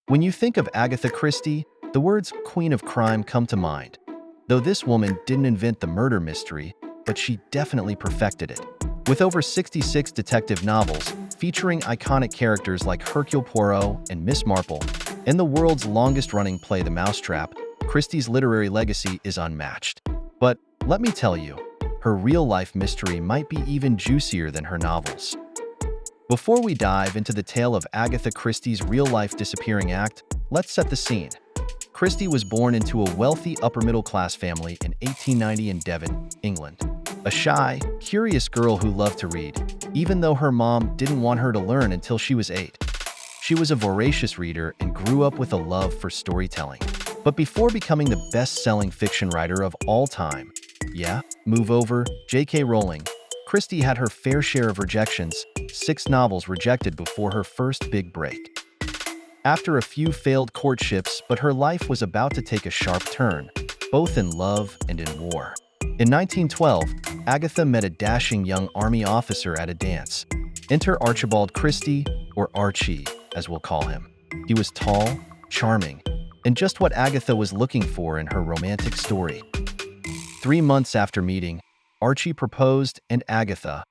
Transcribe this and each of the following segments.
When you think of Agatha Christie, the words Queen of Crime come to mind. Though this woman didn't invent the murder mystery, but she definitely perfected it. With over 66 detective novels featuring iconic characters like Hercule Poirot and Miss Marple, and the world's longest-running play The Mousetrap, Christie's literary legacy is unmatched. But let me tell you, her real-life mystery might be even juicier than her novels. Before we dive into the tale of Agatha Christie's real-life disappearing act, let's set the scene. Christie was born into a wealthy upper-middle-class family in 1890 in Devon, England. A shy, curious girl who loved to read, even though her mom didn't want her to learn until she was 8. She was a voracious reader and grew up with a love for storytelling. But before becoming the best-selling fiction writer of all time, move over, J.K. Rowling, Christie had her fair share of rejections, 6 novels rejected before her first big break. After a few failed courtships, but her life was about to take a sharp turn, both in love and in war. In 1912, Agatha met a dashing young army officer at a dance. Enter Archibald Christie, or Archie, as we'll call him. He was tall, charming, and just what Agatha was looking for in her romantic story. 3 months after meeting, Archie proposed, and Agatha,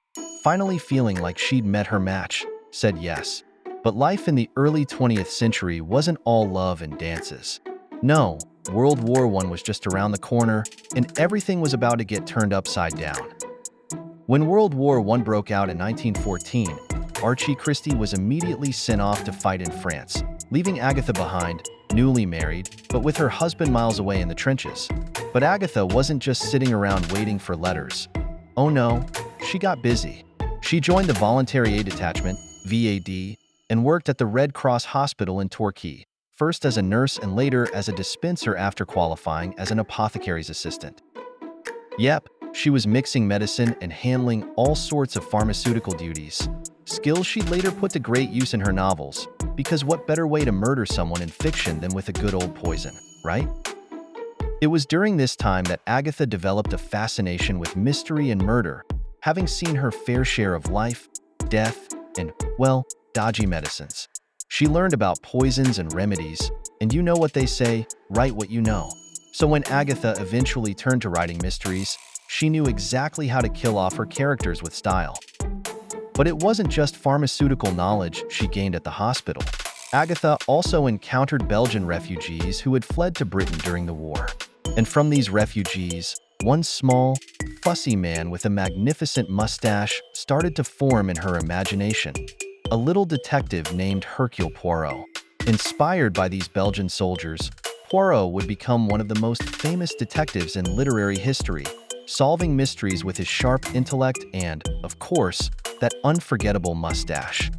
finally feeling like she'd met her match, said yes. But life in the early 20th century wasn't all love and dances. No, World War I was just around the corner, and everything was about to get turned upside down. When World War I broke out in 1914, Archie Christie was immediately sent off to fight in France, leaving Agatha behind, newly married, but with her husband miles away in the trenches. But Agatha wasn't just sitting around waiting for letters. Oh no, she got busy. She joined the Voluntary Aid Detachment, VAD, and worked at the Red Cross Hospital in Torquay, first as a nurse and later as a dispenser after qualifying as an apothecary's assistant. Yep, she was mixing medicine and handling all sorts of pharmaceutical duties, skills she'd later put to great use in her novels, because what better way to murder someone in fiction than with a good old poison, right? It was during this time that Agatha developed a fascination with mystery and murder, having seen her fair share of life, death, and, well, dodgy medicines. She learned about poisons and remedies, and you know what they say, write what you know. So when Agatha eventually turned to writing mysteries, she knew exactly how to kill off her characters with style. But it wasn't just pharmaceutical knowledge she gained at the hospital. Agatha also encountered Belgian refugees who had fled to Britain during the war. And from these refugees, one small, fussy man with a magnificent mustache started to form in her imagination. A little detective named Hercule Poirot. Inspired by these Belgian soldiers, Poirot would become one of the most famous detectives in literary history, solving mysteries with his sharp intellect and, of course, that unforgettable mustache.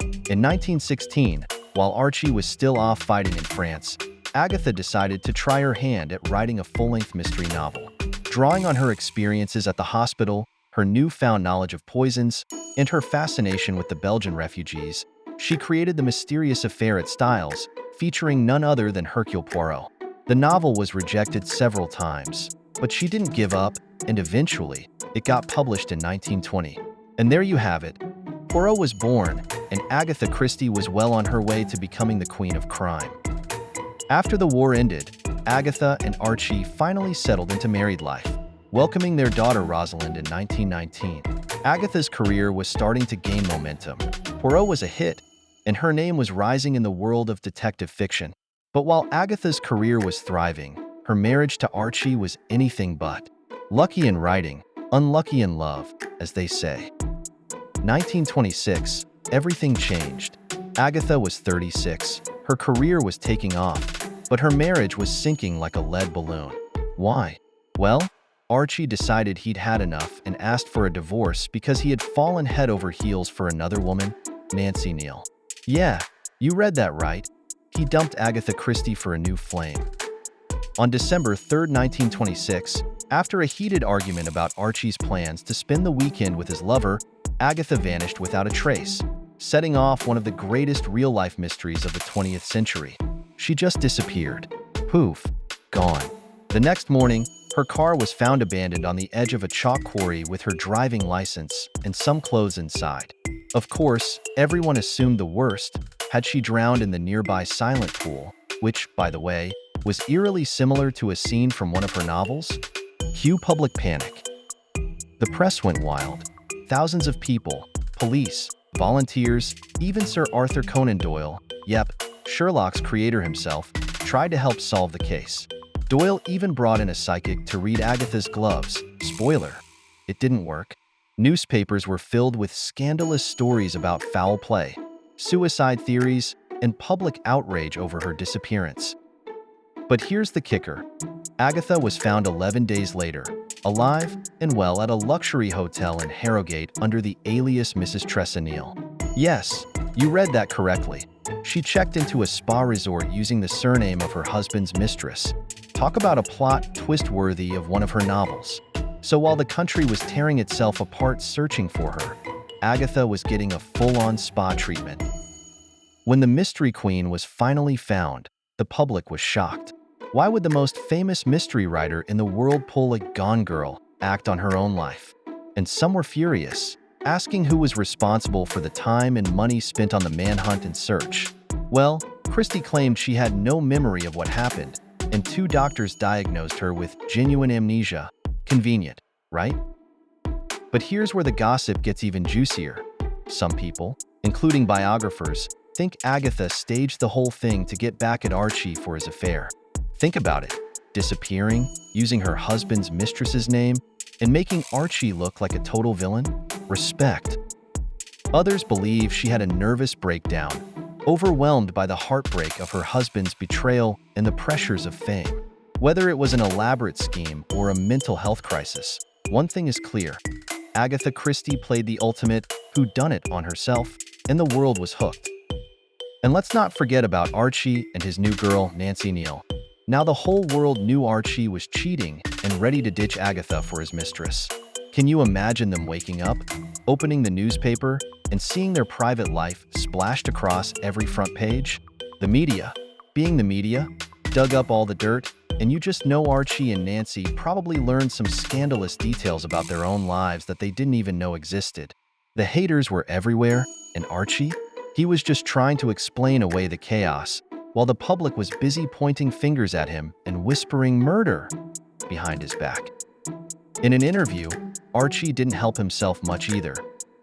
In 1916, while Archie was still off fighting in France, Agatha decided to try her hand at writing a full-length mystery novel. Drawing on her experiences at the hospital, her newfound knowledge of poisons, and her fascination with the Belgian refugees, she created The Mysterious Affair at Styles, featuring none other than Hercule Poirot. The novel was rejected several times, but she didn't give up, and eventually, it got published in 1920. And there you have it. Poirot was born, and Agatha Christie was well on her way to becoming the Queen of Crime. After the war ended, Agatha and Archie finally settled into married life, welcoming their daughter Rosalind in 1919. Agatha's career was starting to gain momentum. Poirot was a hit, and her name was rising in the world of detective fiction. But while Agatha's career was thriving, her marriage to Archie was anything but. Lucky in writing, unlucky in love, as they say. 1926, everything changed. Agatha was 36. Her career was taking off, but her marriage was sinking like a lead balloon. Why? Well, Archie decided he'd had enough and asked for a divorce because he had fallen head over heels for another woman, Nancy Neal. Yeah, you read that right. He dumped Agatha Christie for a new flame. On December 3, 1926, after a heated argument about Archie's plans to spend the weekend with his lover, Agatha vanished without a trace, setting off one of the greatest real-life mysteries of the 20th century. She just disappeared. Poof, gone. The next morning, her car was found abandoned on the edge of a chalk quarry with her driving license and some clothes inside. Of course, everyone assumed the worst, Had she drowned in the nearby silent pool, which, by the way, was eerily similar to a scene from one of her novels? Cue public panic. The press went wild. Thousands of people, police, volunteers, even Sir Arthur Conan Doyle, yep, Sherlock's creator himself, tried to help solve the case. Doyle even brought in a psychic to read Agatha's gloves. Spoiler, it didn't work. Newspapers were filled with scandalous stories about foul play, suicide theories, and public outrage over her disappearance. But here's the kicker. Agatha was found 11 days later, alive and well at a luxury hotel in Harrogate under the alias Mrs. Tressanil. Yes, you read that correctly. She checked into a spa resort using the surname of her husband's mistress. Talk about a plot twist worthy of one of her novels. So while the country was tearing itself apart searching for her, Agatha was getting a full-on spa treatment. When the mystery queen was finally found, the public was shocked. Why would the most famous mystery writer in the world pull a Gone Girl act on her own life? And some were furious, asking who was responsible for the time and money spent on the manhunt and search. Well, Christie claimed she had no memory of what happened, and 2 doctors diagnosed her with genuine amnesia. Convenient, right? But here's where the gossip gets even juicier. Some people, including biographers, think Agatha staged the whole thing to get back at Archie for his affair. Think about it, disappearing, using her husband's mistress's name, and making Archie look like a total villain? Respect. Others believe she had a nervous breakdown, overwhelmed by the heartbreak of her husband's betrayal and the pressures of fame. Whether it was an elaborate scheme or a mental health crisis, one thing is clear. Agatha Christie played the ultimate whodunit on herself, and the world was hooked. And let's not forget about Archie and his new girl, Nancy Neal. Now the whole world knew Archie was cheating and ready to ditch Agatha for his mistress. Can you imagine them waking up, opening the newspaper, and seeing their private life splashed across every front page? The media, being the media, dug up all the dirt, and you just know Archie and Nancy probably learned some scandalous details about their own lives that they didn't even know existed. The haters were everywhere, and Archie? He was just trying to explain away the chaos, while the public was busy pointing fingers at him and whispering murder behind his back. In an interview, Archie didn't help himself much either.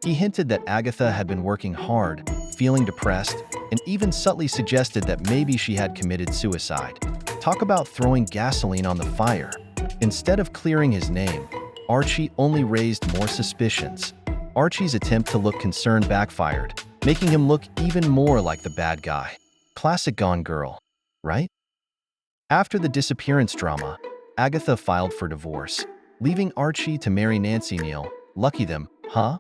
He hinted that Agatha had been working hard, feeling depressed, and even subtly suggested that maybe she had committed suicide. Talk about throwing gasoline on the fire. Instead of clearing his name, Archie only raised more suspicions. Archie's attempt to look concerned backfired, making him look even more like the bad guy. Classic Gone Girl, right? After the disappearance drama, Agatha filed for divorce, leaving Archie to marry Nancy Neal. Lucky them, huh?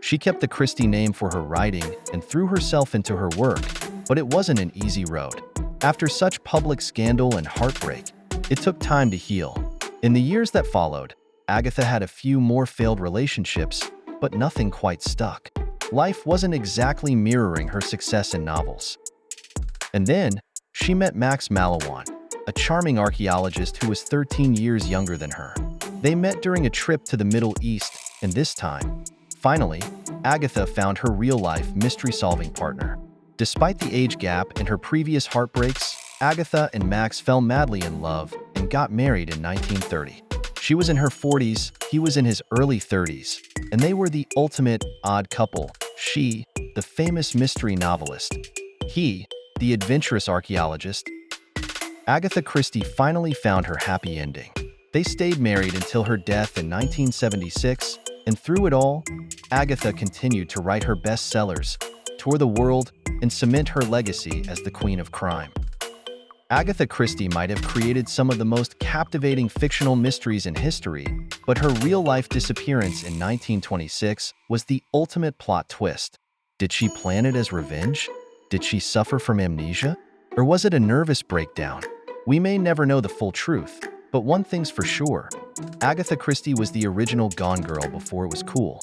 She kept the Christie name for her writing and threw herself into her work, but it wasn't an easy road. After such public scandal and heartbreak, it took time to heal. In the years that followed, Agatha had a few more failed relationships, but nothing quite stuck. Life wasn't exactly mirroring her success in novels. And then, she met Max Malawan, a charming archaeologist who was 13 years younger than her. They met during a trip to the Middle East, and this time, finally, Agatha found her real-life mystery-solving partner. Despite the age gap and her previous heartbreaks, Agatha and Max fell madly in love and got married in 1930. She was in her 40s, he was in his early 30s, and they were the ultimate odd couple. She, the famous mystery novelist. He, the adventurous archaeologist. Agatha Christie finally found her happy ending. They stayed married until her death in 1976, and through it all, Agatha continued to write her bestsellers, tour the world, and cement her legacy as the Queen of Crime. Agatha Christie might have created some of the most captivating fictional mysteries in history, but her real-life disappearance in 1926 was the ultimate plot twist. Did she plan it as revenge? Did she suffer from amnesia? Or was it a nervous breakdown? We may never know the full truth, but one thing's for sure. Agatha Christie was the original Gone Girl before it was cool.